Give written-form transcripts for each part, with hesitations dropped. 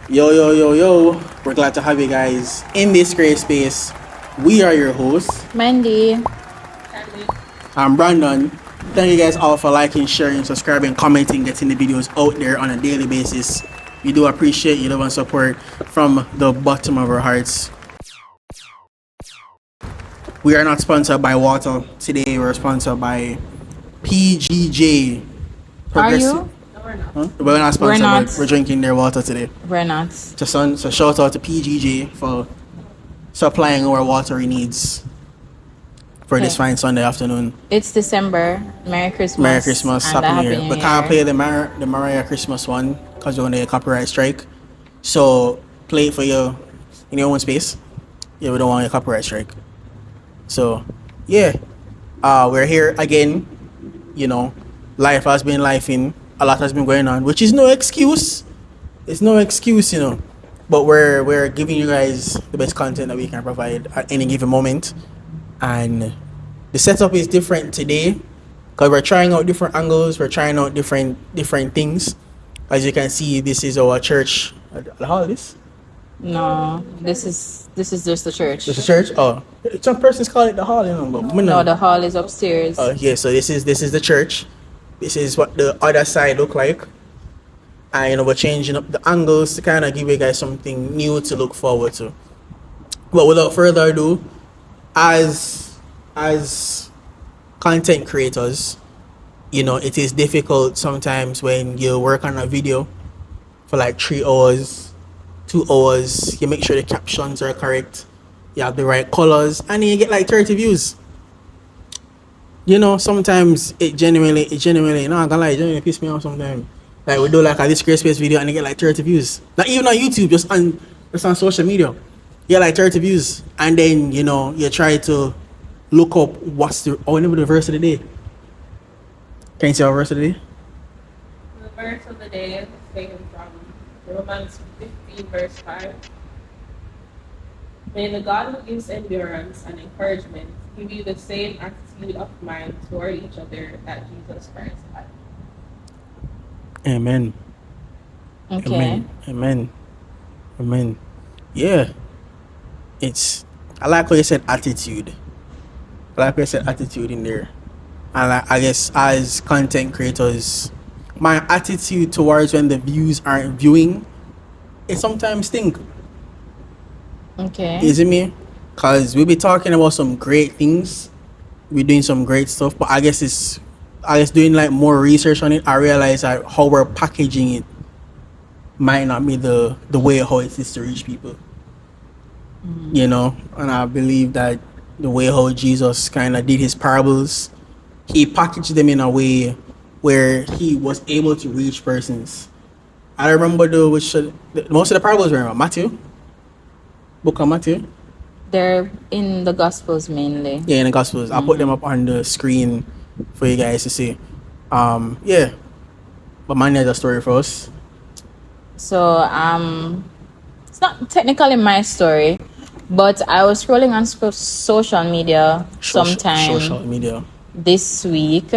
Yo, yo, yo, yo. We're glad to have you guys in this great space. We are your hosts. Mandy. I'm Brandon. Thank you guys all for liking, sharing, subscribing, commenting, getting the videos out there on a daily basis. We do appreciate your love and support from the bottom of our hearts. We are not sponsored by water today. We're sponsored by PGJ. Are you? Huh? We're not sponsored. We're not. But we're drinking their water today. We're not. So shout out to PGJ for supplying our watery needs for this fine Sunday afternoon. It's December. Merry Christmas. Merry Christmas. And Happy New Year. We can't play the Mariah Christmas one because we're on a copyright strike. So play it for you in your own space. Yeah, we don't want a copyright strike. So yeah, we're here again. You know, life has been lifing. A lot has been going on, which is no excuse. It's no excuse, you know. But we're giving you guys the best content that we can provide at any given moment. And the setup is different today because we're trying out different angles. We're trying out different things. As you can see, this is our church. The hall, this? No, this is just the church. This is church. Oh, some persons call it the hall, you know. But no, the hall is upstairs. Yeah. So this is the church. This is what the other side look like. And you know, we're changing up the angles to kind of give you guys something new to look forward to. But without further ado, as content creators, you know, it is difficult sometimes when you work on a video for like 3 hours, 2 hours, you make sure the captions are correct, you have the right colors, and then you get like 30 views. You know, sometimes it genuinely, no, I'm gonna lie, it genuinely piss me off sometimes. Like we do like a Disgrace Space video and they get like 30 views. Not even on YouTube, just on social media. You get like 30 views. And then, you know, you try to look up what's the verse of the day. Can you see our verse of the day? The verse of the day is taken from Romans 15, verse 5. May the God who gives endurance and encouragement give you the same attitude of mind toward each other that Jesus Christ had. Amen. Okay. Amen. Yeah. I like what you said attitude. I like what you said attitude in there. And I guess as content creators, my attitude towards when the views aren't viewing, it sometimes stink. Okay. Is it me? Because we be talking about some great things. We're doing some great stuff. But I guess doing like more research on it, I realize that how we're packaging it might not be the way how it is to reach people. Mm-hmm. You know? And I believe that the way how Jesus kind of did his parables, he packaged them in a way where he was able to reach persons. I remember most of the parables were in Matthew. Book of Matthew. They're in the Gospels mainly. Yeah, in the Gospels. I'll put them up on the screen for you guys to see. Yeah. But man has a story for us. So, it's not technically my story, but I was scrolling on social media sometime this week,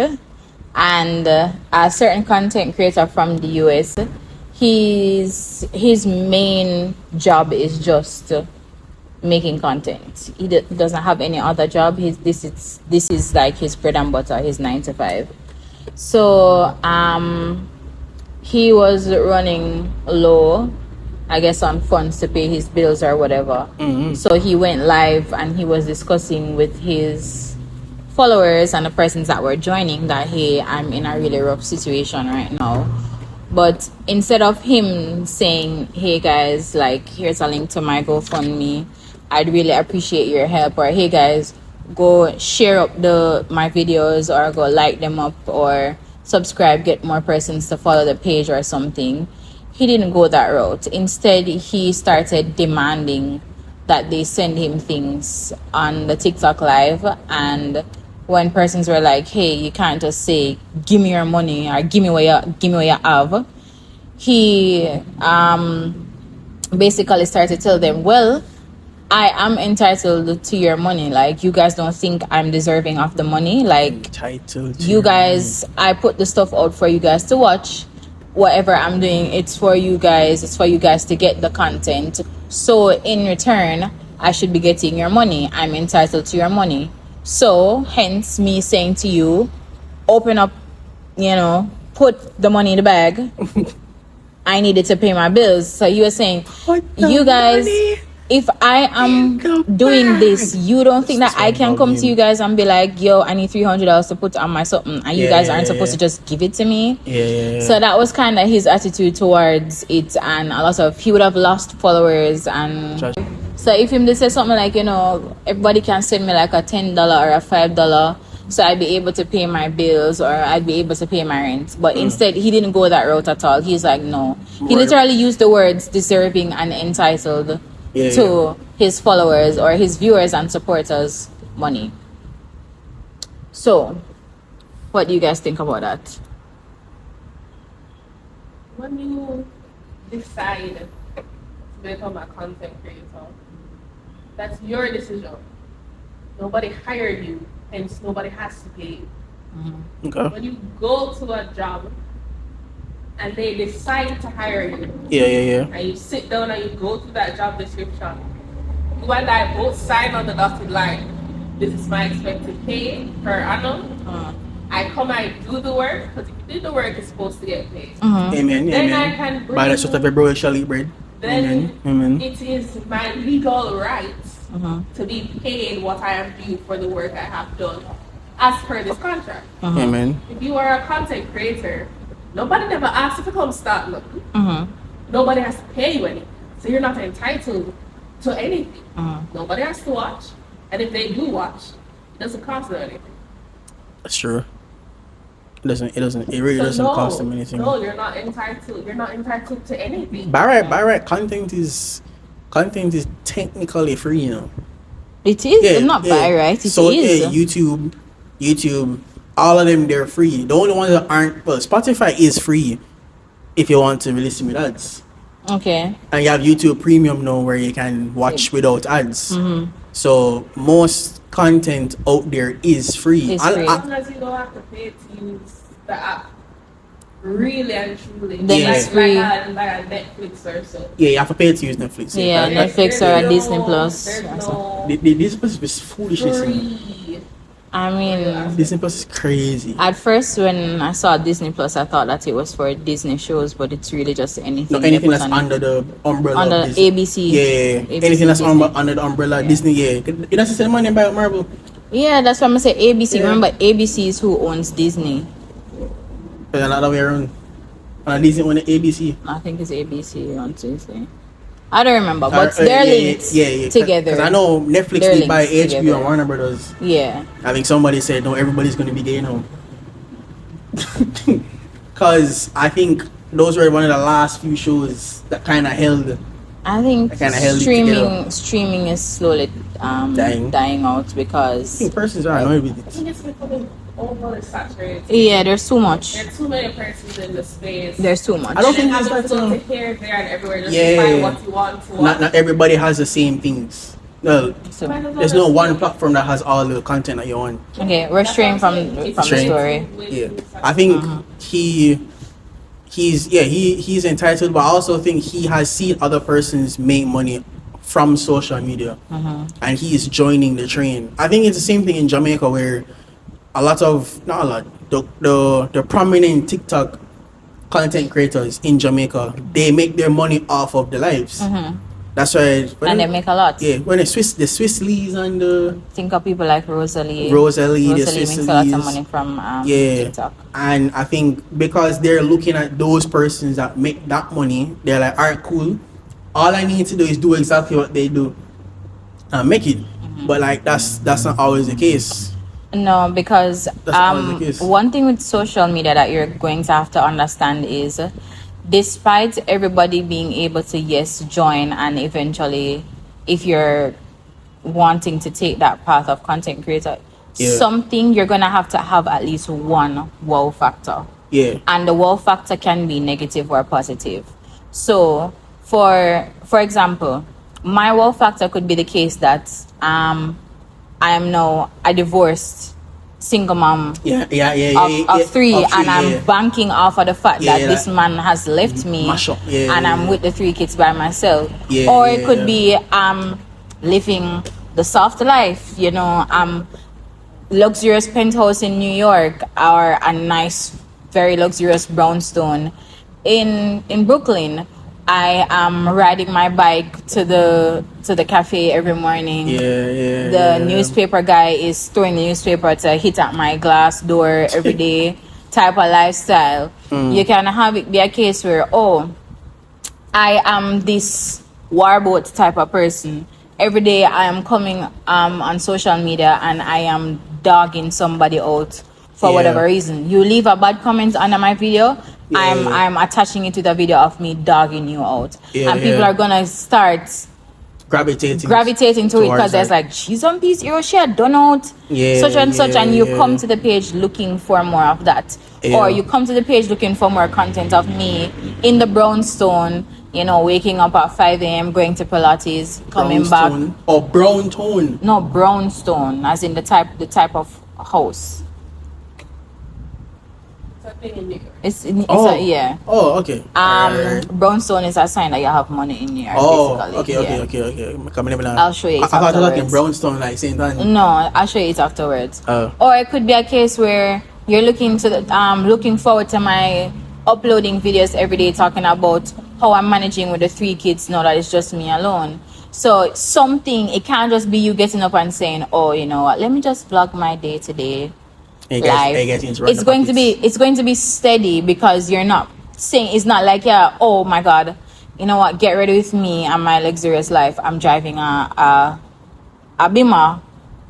and a certain content creator from the US, his main job is just making content. He doesn't have any other job. This is like his bread and butter, his 9 to 5. So he was running low, I guess, on funds to pay his bills or whatever. Mm-hmm. So he went live and he was discussing with his followers and the persons that were joining that, hey, I'm in a really rough situation right now. But instead of him saying, hey guys, like, here's a link to my GoFundMe, I'd really appreciate your help, or hey guys, go share up my videos, or go like them up, or subscribe, get more persons to follow the page or something, he didn't go that route. Instead, he started demanding that they send him things on the TikTok live. And when persons were like, hey, you can't just say give me your money or give me what you have, he basically started to tell them, well, I am entitled to your money. Like, you guys don't think I'm deserving of the money? Like, entitled to you guys, I put the stuff out for you guys to watch. whatever I'm doing, it's for you guys. It's for you guys to get the content. So in return, I should be getting your money. I'm entitled to your money. So hence me saying to you, open up, put the money in the bag. I needed to pay my bills. So you were saying, you guys, if I am doing this, you don't think that I can come to you guys and be like, yo, I need $300 to put on my something, and you guys aren't supposed to just give it to me? So that was kind of his attitude towards it, and a lot of, he would have lost followers. And so if him they say something like, everybody can send me like a $10 or a $5, so I'd be able to pay my bills, or I'd be able to pay my rent. But instead, he didn't go that route at all. He's like, no. He literally used the words deserving and entitled to his followers or his viewers and supporters' money. So, what do you guys think about that? When you decide to become a content creator, that's your decision. Nobody hired you, hence nobody has to pay you. Okay. When you go to a job and they decide to hire you, and you sit down and you go through that job description, you and I both sign on the dotted line. This is my expected pay per annum. I come, I do the work, because if you do the work, it's supposed to get paid. Amen. Then Amen. I can bring By the sort of a bro shall eat bread. then Amen. it is my legal right to be paid what I am due for the work I have done as per this contract. Amen. If you are a content creator, nobody never asked you to come start looking. Nobody has to pay you anything. So you're not entitled to anything. Nobody has to watch. And if they do watch, it doesn't cost them anything. That's true. It really doesn't cost them anything. No, you're not entitled to anything. By right, content is technically free, It is. It's not by right. It so is. YouTube, all of them, they're free. The only ones that aren't, well, Spotify is free if you want to listen with ads. Okay. And you have YouTube Premium now where you can watch without ads. So most content out there is free. It's free. As long as you don't have to pay to use the app, really and truly. Then it's free. Like a Netflix or so. Yeah, you have to pay to use Netflix. Yeah, Netflix or a Disney Plus. There's or no something. Disney Plus is foolishness. free. I mean, Disney Plus is crazy. at first when I saw Disney Plus, I thought that it was for Disney shows, but it's really just anything. No, anything they put that's on it. under the umbrella Under of Disney. ABC. Yeah. ABC, Anything that's Disney. under the umbrella Disney, It doesn't send money by Marvel. Yeah, that's why I'm gonna say ABC. Yeah. Remember, ABC is who owns Disney. But another way around. And Disney on the ABC. I think it's ABC on Tuesday. I don't remember, but they're linked together. Because I know Netflix They're did buy linked HBO together. and Warner Brothers. Yeah. I think somebody said, no, everybody's going to be gay now. Because I think those were one of the last few shows that kind of held. I think That kinda held it together. streaming is slowly dying out I because think persons are annoyed with I it. think it's becoming oversaturated. yeah, there's too much. There are too many persons in the space. There's too much. I don't think have it's to that, go to here, there, and everywhere just Yeah. to find what you want to watch. Not everybody has the same things. No, So, Might as well there's no just one do- platform that has all the content that you want. okay, we're That's straying what from I'm saying. the It's story. way Yeah, too I think saturated. he's entitled, but I also think he has seen other persons make money from social media, and he is joining the train. I think it's the same thing in Jamaica where not a lot, the prominent TikTok content creators in Jamaica, they make their money off of the lives. That's why. And they make a lot. Yeah, when the Swiss Lees and the Think of people like Rosalie. Rosalie, the Rosalie Swiss makes a lot of Lees. money from Yeah. TikTok. And I think because they're looking at those persons that make that money, they're like, alright, cool. All I need to do is do exactly what they do and make it. But like that's not always the case. No, because That's always the case. one thing with social media that you're going to have to understand is despite everybody being able to join, and eventually if you're wanting to take that path of content creator, something you're gonna have to have at least one wow factor. Yeah. And the wow factor can be negative or positive. So for example, my wow factor could be the case that I divorced single mom of of three, and I'm banking off of the fact that this like, man has left me, mash up. and I'm with the 3 kids by myself. Or it could be living the soft life, you know, luxurious penthouse in New York, or a nice, very luxurious brownstone in Brooklyn. I am riding my bike to the cafe every morning. The newspaper guy is throwing the newspaper to hit at my glass door every day. Type of lifestyle. You can have it be a case where, oh, I am this warboat type of person. Every day I am coming on social media and I am dogging somebody out for whatever reason. You leave a bad comment under my video, I'm attaching it to the video of me dogging you out. And people are gonna start gravitating to it because there's like, she's on PCO, she had done out such and such, and you come to the page looking for more of that. Or you come to the page looking for more content of me in the brownstone, you know, waking up at 5 a.m, going to Pilates, coming back. Or brown tone? No, brownstone, as in the type of house. It's okay. Brownstone is a sign that you have money in here. Okay. I'll show you. I thought you were like brownstone, like Saint Anne. No, I'll show you it afterwards. Or it could be a case where you're looking forward to my uploading videos every day, talking about how I'm managing with the 3 kids now that it's just me alone. So it can't just be you getting up and saying, oh, you know what, let me just vlog my day today. It's going to be steady, because you're not saying, it's not like, oh my god, you know what, get ready with me and my luxurious life. I'm driving a Beamer,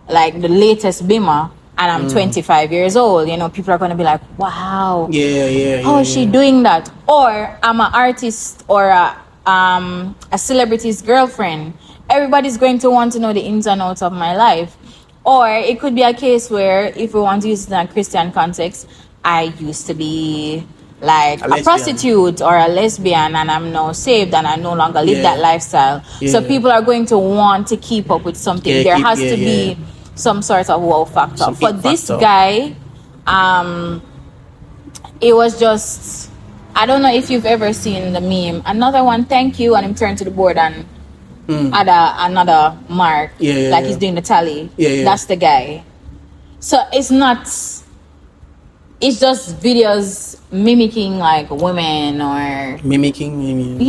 like the latest Beamer, and I'm 25 years old. You know, people are going to be like, wow, how is she doing that? Or I'm an artist or a celebrity's girlfriend. Everybody's going to want to know the ins and outs of my life. Or it could be a case where, if we want to use it in a Christian context, I used to be like a prostitute or a lesbian, and I'm now saved and I no longer live that lifestyle. So people are going to want to keep up with something. There has to be some sort of wow factor. For this guy, it was just, I don't know if you've ever seen the meme. Another one, thank you, and him turned to the board and add another mark, he's doing the tally. That's the guy. So it's just videos mimicking like women, or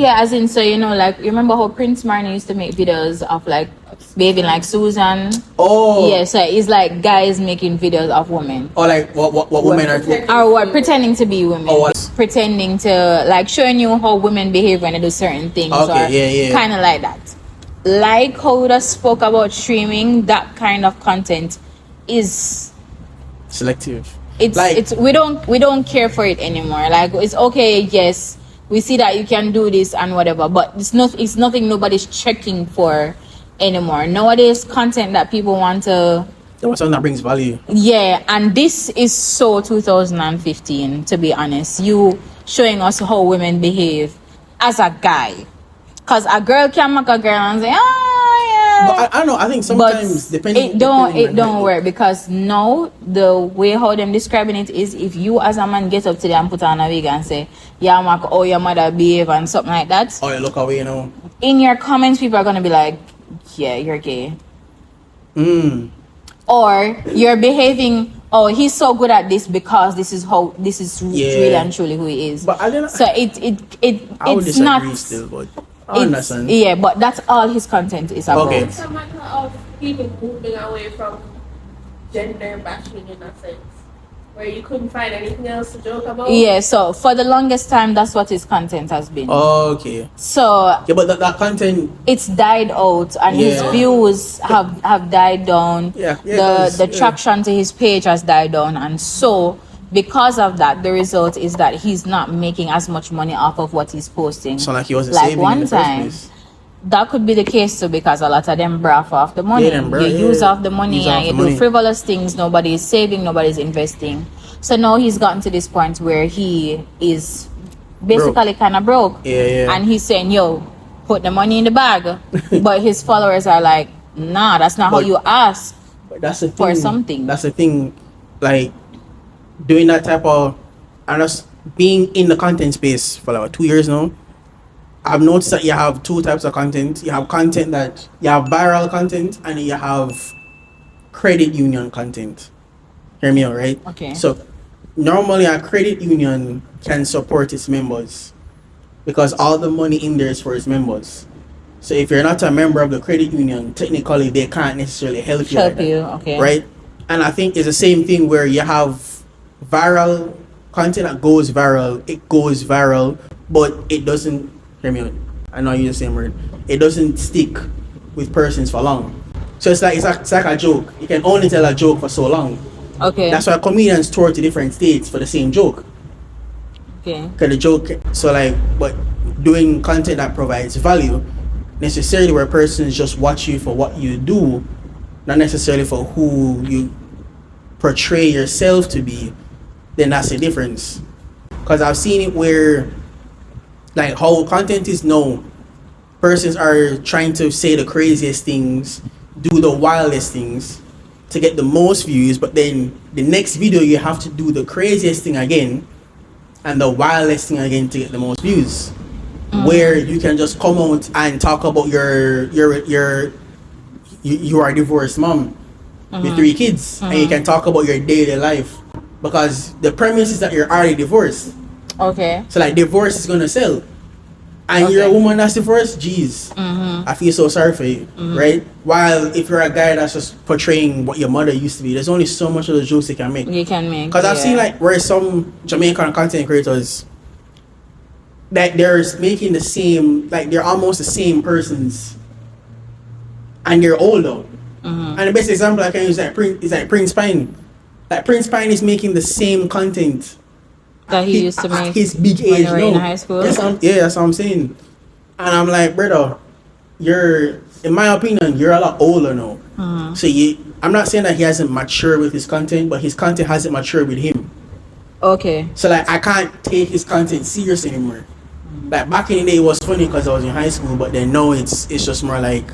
as in, so you know, like, you remember how Prince Marnie used to make videos of like behaving like Susan? So it's like guys making videos of women, or like what women are, or what, pretending to be women, pretending to, like, showing you how women behave when they do certain things, kind of like that. Like how we just spoke about streaming, that kind of content is selective. It's we don't care for it anymore. Like, it's okay, yes, we see that you can do this and whatever, but it's nothing nobody's checking for anymore. Nowadays, content that people want to, something that brings value. And this is so 2015, to be honest. You showing us how women behave as a guy. Because a girl can make a girl and say, But I don't know, I think sometimes, it don't work, because now the way how them describing it is, if you as a man get up today and put on a wig and say, yeah, Mark, oh, your mother behave and something like that. Oh, you look away, you know. In your comments, people are going to be like, yeah, you're gay. Or you're behaving, oh, he's so good at this because this is really and truly who he is. But I don't know. So it's not still, but I understand. But that's all his content is about. It's a matter of people moving away from gender bashing, in a sense, where you couldn't find anything else to joke about. So for the longest time, that's what his content has been. Okay. So but that content, it's died out, and his views have died down. The traction to his page has died down, and so, because of that, the result is that he's not making as much money off of what he's posting. So like he wasn't saving one in the time. first place. That could be the case too, because a lot of them braff off the money. Use off the money, and you do frivolous things. Nobody is saving, nobody's investing. So now he's gotten to this point where he is basically kind of broke. And he's saying, yo, put the money in the bag. But his followers are like, nah, that's not how you ask but that's the thing, for something. That's the thing. like doing that type of, and just being in the content space for like 2 years now, I've noticed that you have two types of content. You have content that you have viral content, and you have credit union content. Hear me out, right? Okay. So normally a credit union can support its members because all the money in there is for its members. So if you're not a member of the credit union, technically they can't necessarily help you. Okay. Right? And I think it's the same thing where you have viral content that goes viral. It goes viral, but it doesn't. Hear me out. I know I use the same word. It doesn't stick with persons for long. So it's like a joke. You can only tell a joke for so long. Okay. That's why comedians tour to different states for the same joke. Okay. Because the joke, so like, but doing content that provides value, necessarily where persons just watch you for what you do, not necessarily for who you portray yourself to be, then that's the difference. Because I've seen it where, like, how content is now, persons are trying to say the craziest things, do the wildest things to get the most views, but then the next video you have to do the craziest thing again and the wildest thing again to get the most views. Where you can just come out and talk about you are a divorced mom with 3 kids, and you can talk about your daily life because the premise is that you're already divorced. Okay. So like divorce is gonna sell, and you're a woman that's divorced. Jeez, I feel so sorry for you, right? While if you're a guy that's just portraying what your mother used to be, there's only so much of the jokes you can make. You can make. Because I've seen like where some Jamaican content creators that they're making the same, like they're almost the same persons, and they're older. And the best example I can use is like Prince Pine. Like Prince Pine is making the same content that he used to at make his big when age you were now. in high school. That's what I'm saying. And I'm like, brother, you're, in my opinion, you're a lot older now. So I'm not saying that he hasn't matured with his content, but his content hasn't matured with him. Okay. So like I can't take his content serious anymore. Like back in the day it was funny because I was in high school, but then now it's just more like,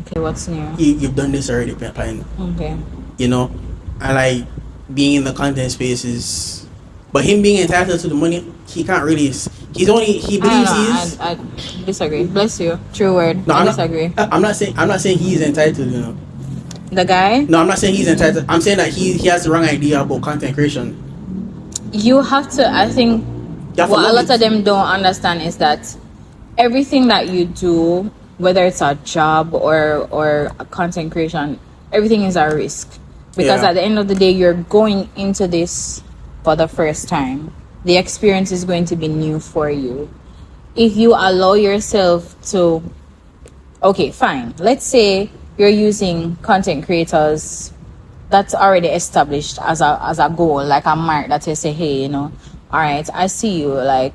Okay, what's new? you've done this already, Pine. Okay. You know? And like being in the content space is, but him being entitled to the money, he can't really, he believes he is. I disagree. Bless you. True word. No, I I'm disagree. I'm not saying he's entitled, you know. The guy? No, I'm not saying he's entitled. I'm saying that he has the wrong idea about content creation. You have to, I think, You have to what a love lot it. of them don't understand is that everything that you do, whether it's a job or a content creation, everything is a risk. Because Yeah. at the end of the day, you're going into this for the first time. The experience is going to be new for you. If you allow yourself to, okay, fine. Let's say you're using content creators that's already established as a goal, like a mark that you say, hey, you know, all right, I see you. Like,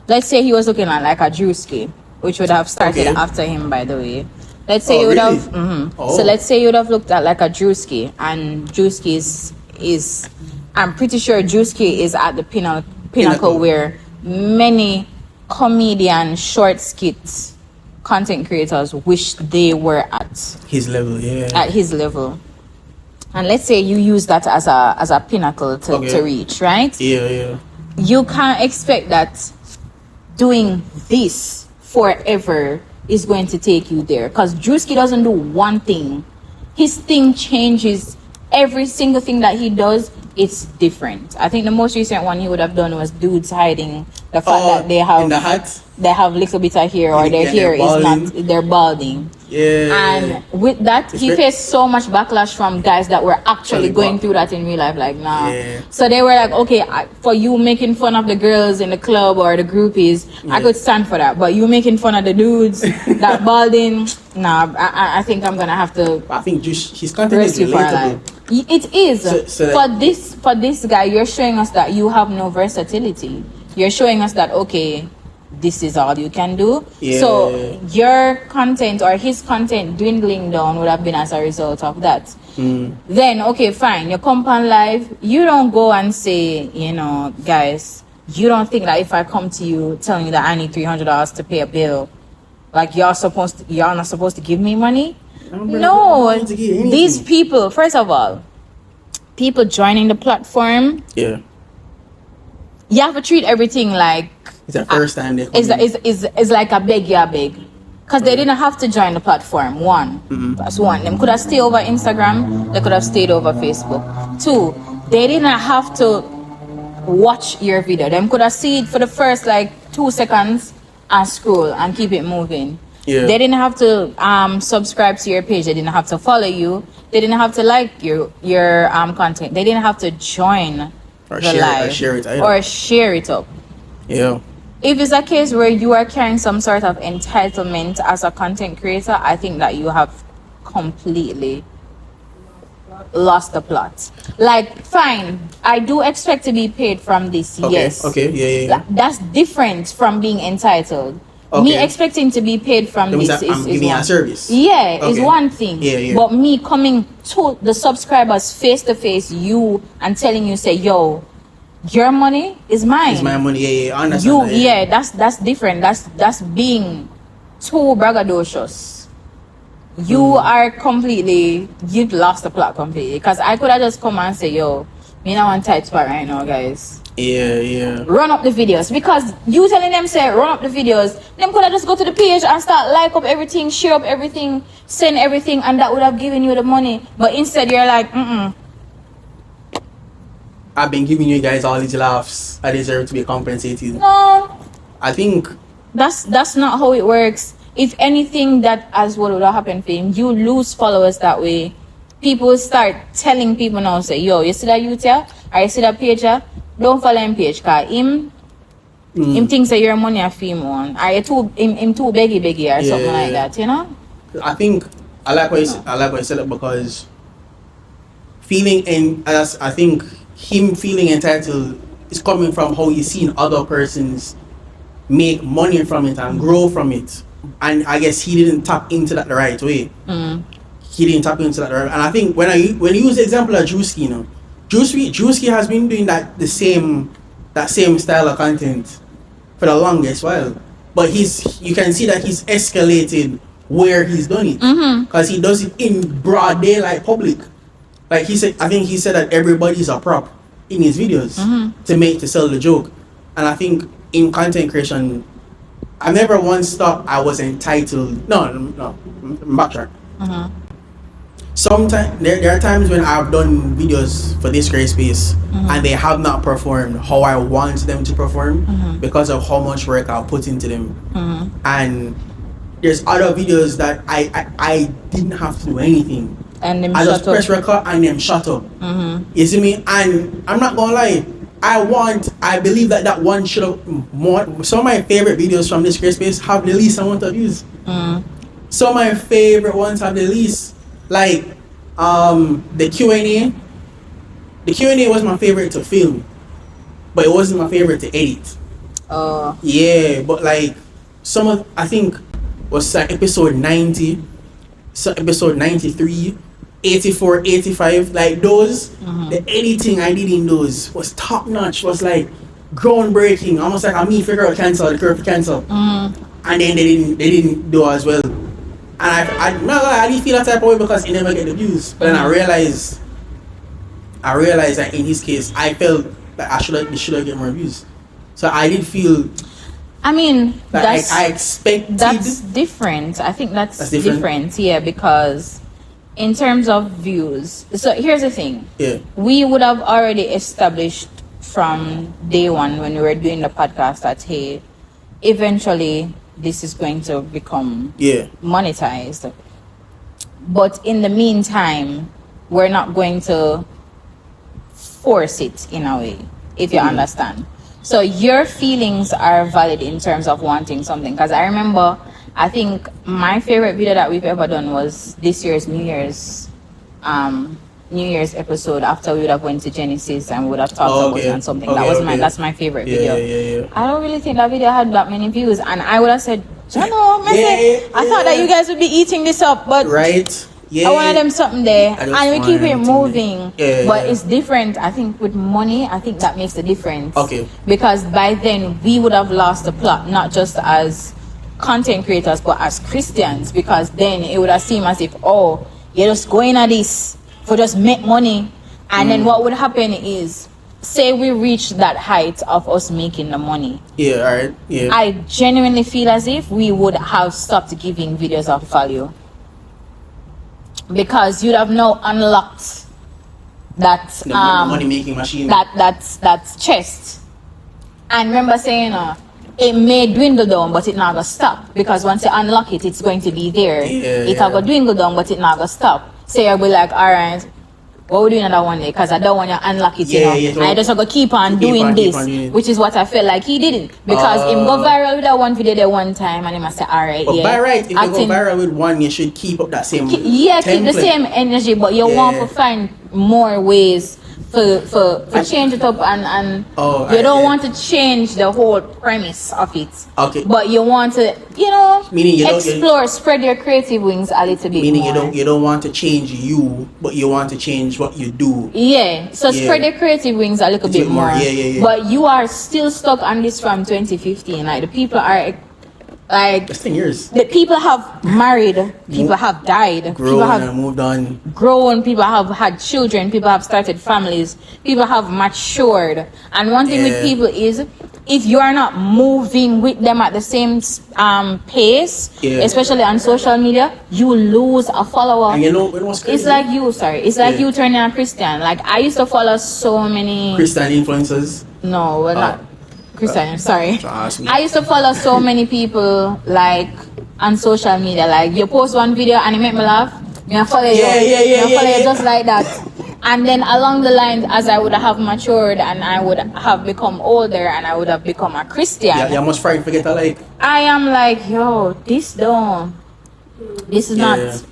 let's say he was looking at like a Drewski, which would have started Okay. after him, by the way. Let's say Oh, you would really? have, Oh. so let's say you would have looked at like a Drewski, and Drewski is I'm pretty sure Drewski is at the pinnacle where many comedian short skits content creators wish they were at His level, yeah. his level. And let's say you use that as a pinnacle to reach, right? Yeah. You can't expect that doing this forever is going to take you there, because Drewski doesn't do one thing. His thing changes. Every single thing that he does, it's different. I think the most recent one he would have done was dudes hiding the fact that they have in the hat. they have little bit of hair, or their Yeah, hair they're is not, balding. they're balding. Yeah. And with that, he faced so much backlash from guys that were actually going through that in real life. Like, nah. Yeah. So they were like, okay, for you making fun of the girls in the club or the groupies, I could stand for that. But you making fun of the dudes that balding, nah, I think I'm gonna have to I think just his content is rest you for a life. relatable. It is. So For this guy, you're showing us that you have no versatility. You're showing us that, okay, this is all you can do. Yeah. So your content or his content dwindling down would have been as a result of that. Then, okay, fine, you come on live, you don't go and say, you know, guys, you don't think that if I come to you telling you that I need $300 to pay a bill, like y'all not supposed to give me money? No, not to give anything. these people, first of all, people joining the platform, Yeah. you have to treat everything like It's the first time they come is like a beg, yeah, beg. Because they didn't have to join the platform. One. That's one. Them could have stayed over Instagram. They could have stayed over Facebook. Two, they didn't have to watch your video. Them could have seen it for the first like 2 seconds and scroll and keep it moving. Yeah. They didn't have to subscribe to your page. They didn't have to follow you. They didn't have to like your content. They didn't have to join or the live share it up. Yeah. If it's a case where you are carrying some sort of entitlement as a content creator, I think that you have completely lost the plot. Like, fine, I do expect to be paid from this, Okay. yes. Okay. Yeah. That's different from being entitled. Okay. Me expecting to be paid from That means this that I'm is giving you one. a service. Yeah, is Okay. one thing. Yeah. But me coming to the subscribers face to face, you, and telling you, say, yo, your money is mine. It's my money. Yeah. I understand that, That's different. That's being too braggadocious. You are completely, you've lost the plot completely. Because I could have just come and say, yo, me not one tight spot right now, guys. Yeah. Run up the videos. Because you telling them, say, run up the videos, them could have just go to the page and start like up everything, share up everything, send everything, and that would have given you the money. But instead you're like, I've been giving you guys all these laughs. I deserve to be compensated. no. I think That's not how it works. If anything, that as what would have happened for him, you lose followers that way. People start telling people now, say, yo, you see that youth here? Or you see that page here? Don't follow him page, cause him thinks that your money a fee one. Or you him too beggy or something like that, you know? I think I like what you said it because I think him feeling entitled is coming from how he's seen other persons make money from it and grow from it, and I guess he didn't tap into that the right way. He didn't tap into that the right, and I think when you use the example of Drewski, you know, Drewski has been doing that same style of content for the longest while, but you can see that he's escalated where he's done it because he does it in broad daylight public. Like I think he said that everybody's a prop in his videos to sell the joke. And I think in content creation, I never once thought I was entitled. No, backtrack. Sometimes there are times when I've done videos for this great space and they have not performed how I want them to perform because of how much work I'll put into them. And there's other videos that I didn't have to do anything. And I just press record and then shut up. You see me? And I'm not gonna lie, I believe that one should have more. Some of my favorite videos from this great space have the least amount of views. Some of my favorite ones have the least. Like the Q&A. The Q&A was my favorite to film, but it wasn't my favorite to edit. Yeah, but like I think was like episode 90, so episode 93, 84, 85, like those, the editing I did in those was top notch, was like groundbreaking, almost like a me figure out the curve cancel. And then they didn't do as well. And I didn't feel that type of way because he never get the views. But then I realized that in his case, I felt that they should have get more views. So I did feel. I mean, I expected. That's different. I think that's different. Yeah, because in terms of views, so here's the thing. Yeah. We would have already established from day one when we were doing the podcast that, hey, eventually this is going to become monetized. But in the meantime, we're not going to force it in a way, if you understand. So your feelings are valid in terms of wanting something. Because I remember, I think my favorite video that we've ever done was this year's New Year's episode, after we would have went to Genesis and we would have talked about it and something. That's my favorite video. Yeah. I don't really think that video had that many views, and I would have said, I thought that you guys would be eating this up, but right. Yeah. I wanted them something there, and we keep it moving. But it's different. I think with money, I think that makes the difference. Okay. Because by then we would have lost the plot, not just as content creators, but as Christians. Because then it would have seemed as if, you're just going at this for just make money, And then what would happen is, say we reach that height of us making the money. Yeah, alright. Yeah. I genuinely feel as if we would have stopped giving videos of value. Because you'd have now unlocked that The money making machine. that's chest. And remember saying it may dwindle down, but it not gonna stop. Because once you unlock it, it's going to be there. It's gonna dwindle down, but it not gonna stop. So you'll be like, alright, what we doing another one day? Because I don't want to unlock it, I just gonna keep on doing this, which is what I felt like he didn't. Because him go viral with that one video there one time, and he must say, alright, but by right, if you go viral with one, you should keep up that same keep the same energy, but you want to find more ways for change it up, and you don't want to change the whole premise of it. Okay. But you want to, Meaning you explore, spread your creative wings a little bit meaning more. you don't want to change you, but you want to change what you do. Yeah, so spread your creative wings a little bit more. Yeah. But you are still stuck on this from 2015. Like, the people are like, That's 10 years. the people have married, people have died, Grown people have and moved on. grown, people have had children, people have started families, people have matured. And one thing with people is, if you are not moving with them at the same pace, especially on social media, you lose a follower. And you know what's crazy? It's like you turning a Christian. Like, I used to follow so many Christian influencers. No, we're not Christian, sorry. Trust me. I used to follow so many people, like, on social media. Like, you post one video and it make me laugh, I follow you. Follow you just like that. And then along the lines, as I would have matured and I would have become older and I would have become a Christian, You must forget to like. I am like, yo, this is not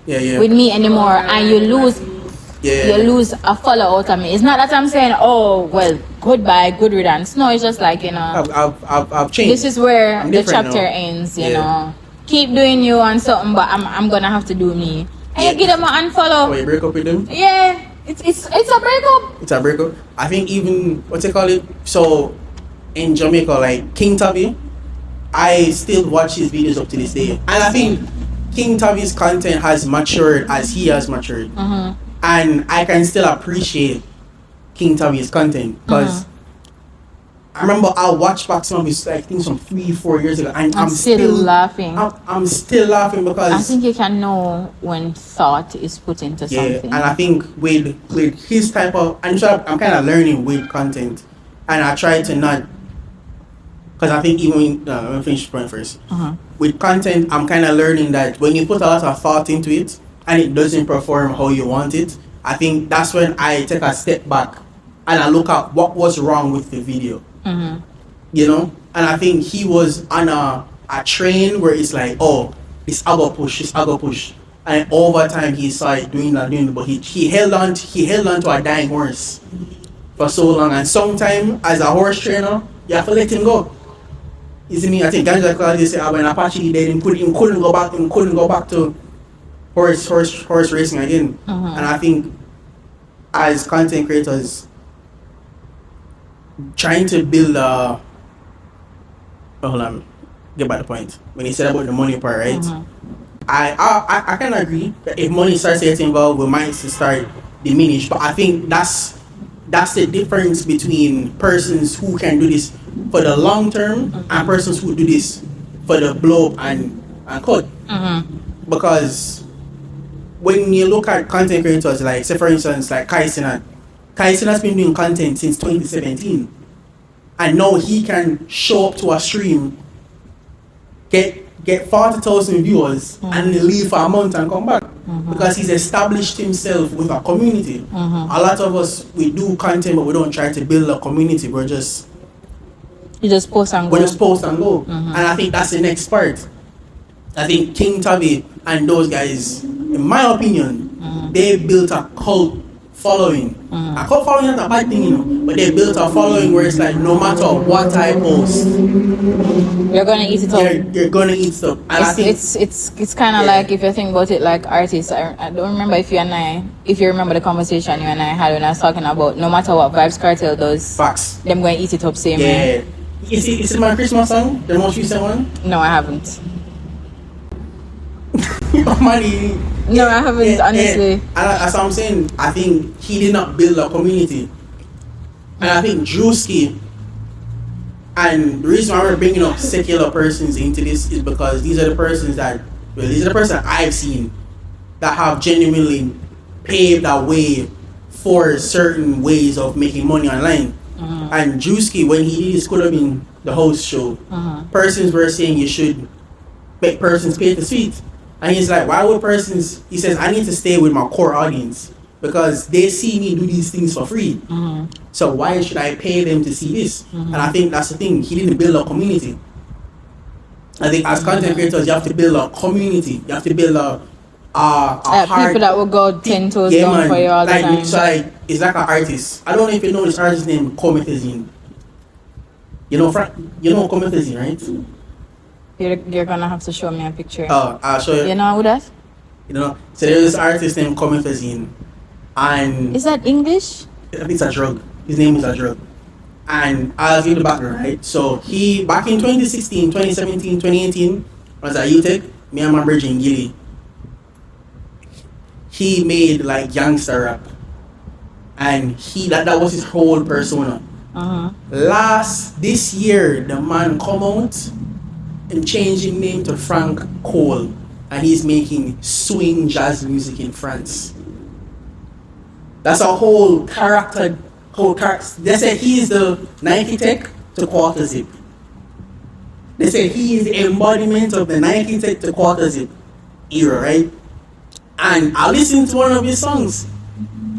with me anymore, and you lose a follow out of me. It's not that I'm saying, oh well, goodbye, good riddance. No, it's just like, I've changed. this is where I'm the different chapter now. ends. Keep doing you and something, but I'm gonna have to do me. And you give them an unfollow. Oh, you break up with them? Yeah, it's a breakup. It's a breakup. I think even what's it call it? So in Jamaica, like King Tavi, I still watch his videos up to this day, and I think King Tavi's content has matured as he has matured, and I can still appreciate King Tavi's content because I remember I watched back some of his, I think, some 3-4 years ago, and I'm still laughing. I'm still laughing because I think you can know when thought is put into something. and I think with his type of, I'm kind of learning with content, and I try to not, because I think even let me finish the point first. With content, I'm kind of learning that when you put a lot of thought into it and it doesn't perform how you want it, I think that's when I take a step back and I look at what was wrong with the video. And I think he was on a train where it's like, oh, it's I go push, and over time he started doing that, but he held on to a dying horse for so long, and sometimes as a horse trainer you have to let him go. You see me? I think Ganja Claudia said when Apache dead, he couldn't go back to horse racing again. And I think as content creators trying to build hold on, get by the point. When he said about the money part, right? I can agree that if money starts getting involved, we might start diminish. But I think that's the difference between persons who can do this for the long term and persons who do this for the blow up and cut. Because when you look at content creators, like say for instance like Kai Cenat has been doing content since 2017, and now he can show up to a stream, get 40,000 viewers and leave for a month and come back because he's established himself with a community. A lot of us, we do content but we don't try to build a community. You just post and go. And I think that's the next part. I think King Tavi and those guys, in my opinion, they built a cult following. A cult following is not a bad thing, but they built a following where it's like no matter what I post, you're gonna eat it up. You're gonna eat stuff. And it's kind of like, if you think about it, like artists. I don't remember if you remember the conversation you and I had when I was talking about no matter what Vybz Kartel does, facts, them going to eat it up same way. Is it my Christmas song? The most recent one? No, I haven't. Money. No, I haven't, honestly. As I'm saying, I think he did not build a community. And I think Drewski, and the reason why we're bringing up secular persons into this is because these are the persons I've seen that have genuinely paved a way for certain ways of making money online. And Drewski, when he did his Could Have Been the Host show, persons were saying you should make persons pay to speak. And he's like, why would persons, he says, I need to stay with my core audience because they see me do these things for free. So why should I pay them to see this? And I think that's the thing. He didn't build a community. I think as content creators, you have to build a community. You have to build a hard, people that will go 10 toes down for you all the time. So like, it's like an artist. I don't know if you know this artist named Comethazine. You know Comethazine, right? You're gonna have to show me a picture. Oh, I'll show you. You know who that? You know, so there's this artist named Comethazine, and Is that English? I think it's a drug. His name is a drug. And I'll give you the background, right? So he, back in 2016, 2017, 2018, was at UTech, me and my brother in Gilly. He made like gangster rap. And that was his whole persona. This year, the man come out and changed his name to Frank Cole. And he's making swing jazz music in France. That's a whole character. They say he is the Nike Tech to Quarter Zip. They say he is the embodiment of the Nike Tech to Quarter Zip era, right? And I listened to one of his songs,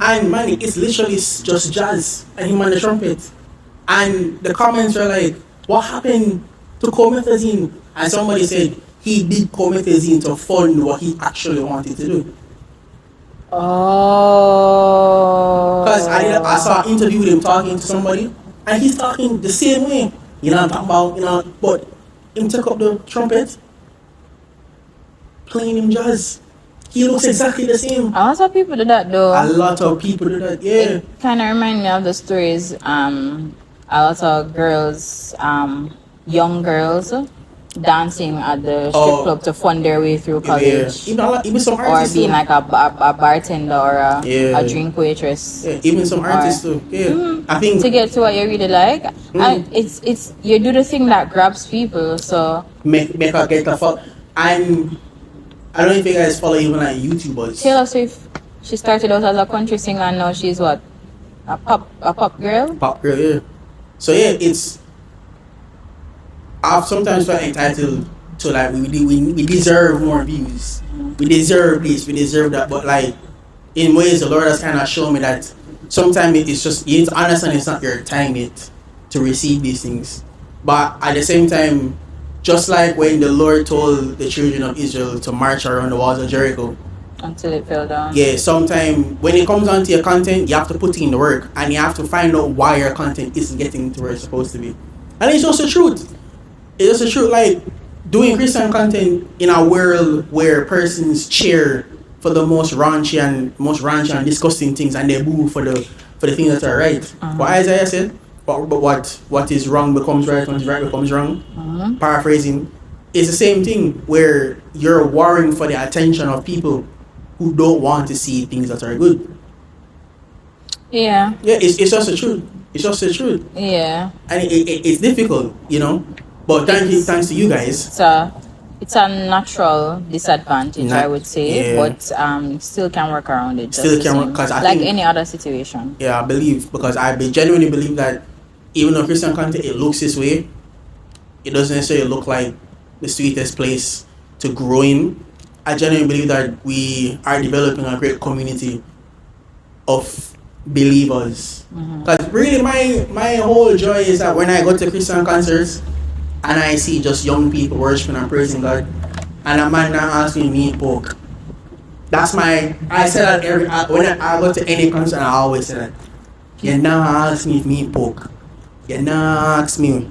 and man, it's literally just jazz and him on the trumpet. And the comments were like, what happened to Comethazine? And somebody said he did Comethazine to fund what he actually wanted to do. Oh. Because I saw an interview with him talking to somebody, and he's talking the same way. You know what I'm talking about? But him took up the trumpet, playing him jazz. He looks exactly the same. A lot of people do that though. A lot of people do that, yeah. It kind of remind me of the stories. A lot of girls, young girls, dancing at the strip club to fund their way through college. Yeah. Even some Or artists being too. like a bartender or a drink waitress. Yeah, even some artists too. Yeah. I think To get to what you really like. And it's you do the thing that grabs people, so make her get the fuck. I don't know if you guys follow even like YouTubers. Taylor Swift, she started out as a country singer and now she's what? A pop girl? Pop girl, yeah. So yeah, I've sometimes felt entitled to like we deserve more views. We deserve this, we deserve that. But like in ways the Lord has kind of shown me that sometimes it's just you need to understand it's not your time yet to receive these things. But at the same time, just like when the Lord told the children of Israel to march around the walls of Jericho, Until it fell down. yeah, sometimes when it comes down to your content, you have to put in the work and you have to find out why your content isn't getting to where it's supposed to be. And it's just the truth. It's just the truth. Like doing Christian content in a world where persons cheer for the most raunchy and disgusting things and they boo for the things that are right. What Isaiah said, but what is wrong becomes right, what is right becomes wrong. Paraphrasing, it's the same thing where you're warring for the attention of people who don't want to see things that are good. Yeah. Yeah, it's just the truth. It's just the truth. Yeah. And it's difficult, you know. But thanks to you guys. It's a natural disadvantage, I would say, yeah. but still can work around it. Still can work, 'cause I like think- any other situation. Yeah, I believe, because genuinely believe that even though Christian content it looks this way, it doesn't necessarily look like the sweetest place to grow in. I genuinely believe that we are developing a great community of believers. Because really my whole joy is that when I go to Christian concerts and I see just young people worshiping and praising God, and a man now asks me to meet Poke. I say that when I go to any concert, I always say that. You now ask me to meet Poke. You now ask me.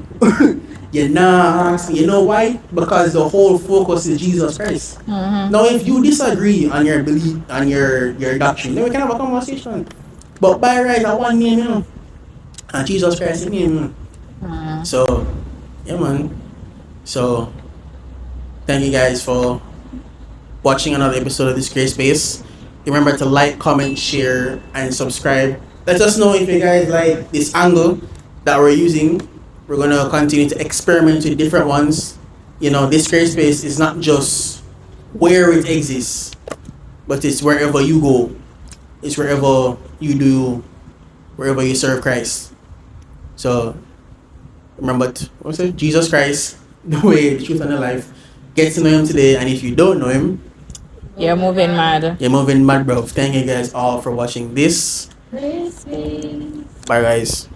You now ask me. You know why? Because the whole focus is Jesus Christ. Now, if you disagree on your belief, on your doctrine, then we can have a conversation. But by right, I want name, you know. And Jesus Christ is name, you know. So, yeah, man. So, thank you guys for watching another episode of this Great Space. Remember to like, comment, share, and subscribe. Let us know if you guys like this angle that we're using. We're gonna continue to experiment with different ones. You know, this Great Space is not just where it exists, but it's wherever you go. It's wherever you do, wherever you serve Christ. So remember, what's it? Jesus Christ, the way, the truth, and the life. Get to know him today, and if you don't know him, You're moving mad. you're moving mad, bro. Thank you guys all for watching this. Bye, guys.